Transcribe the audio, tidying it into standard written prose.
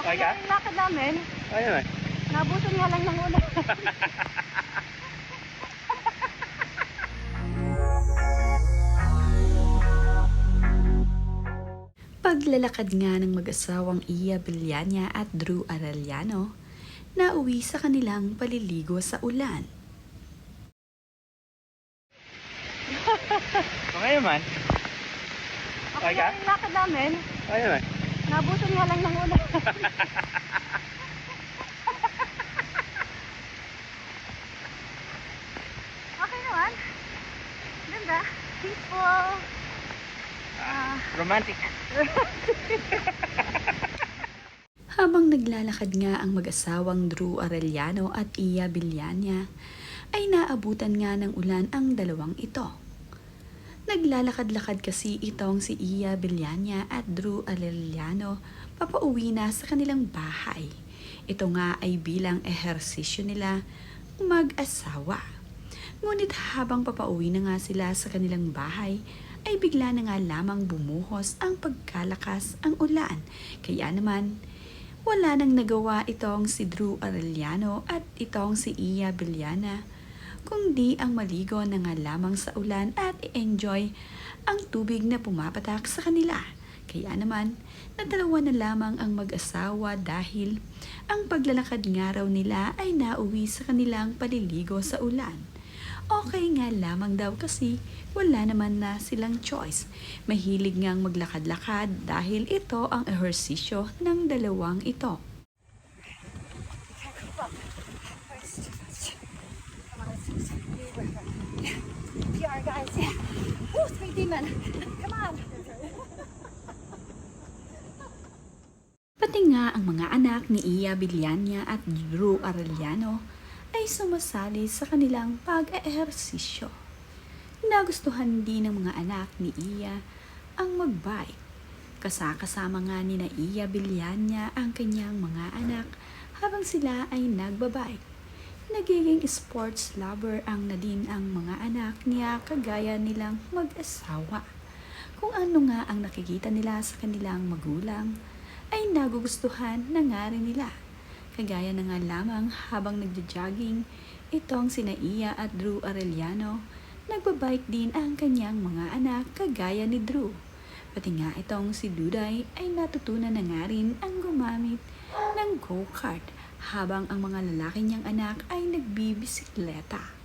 Okay ka? Yung lakad namin, Ay naman. nabutan nga lang ng ulan. Paglalakad nga ng mag-asawang Iya Villania at Drew Arellano, nauwi sa kanilang paliligo sa ulan. Okay naman. Okay ka? Yung lakad namin, Ay naman. nabutan nga lang ng ulan. Okay naman. Ganda. Peaceful. Romantic. Habang naglalakad nga ang mag-asawang Drew Arellano at Iya Villania, ay naabutan nga ng ulan ang dalawang ito. Naglalakad-lakad kasi itong si Iya Villania at Drew Arellano papauwi na sa kanilang bahay. Ito nga ay bilang ehersisyo nila mag-asawa. Ngunit habang papauwi na nga sila sa kanilang bahay, ay bigla na nga lamang bumuhos ang pagkalakas ang ulan. Kaya naman, wala nang nagawa itong si Drew Arellano at itong si Iya Villania, kundi ang maligo na nga lamang sa ulan at i-enjoy ang tubig na pumapatak sa kanila. Kaya naman, nadalawa na lamang ang mag-asawa dahil ang paglalakad nga raw nila ay nauwi sa kanilang paliligo sa ulan. Okay nga lamang daw kasi wala naman na silang choice. Mahilig ngang maglakad-lakad dahil ito ang ehersisyo ng dalawang ito. PR guys. Woo, sweet demon. Come on. Pati nga ang mga anak ni Iya Villania at Drew Arellano ay sumasali sa kanilang pag-ehersisyo. Nagustuhan din ng mga anak ni Iya ang mag-bike. Kasama nga ni na Iya Villania ang kanyang mga anak habang sila ay nagbabike. Nagiging sports lover ang na din ang mga anak niya kagaya nilang mag-asawa. Kung ano nga ang nakikita nila sa kanilang magulang ay nagugustuhan na nga rin nila. Kagaya na nga lamang habang nagja-jogging, itong sina Iya at Drew Arellano, nagbabike din ang kanyang mga anak kagaya ni Drew. Pati nga itong si Duday ay natutunan na nga rin ang gumamit ng go-kart habang ang mga lalaki niyang anak ay nagbibisikleta.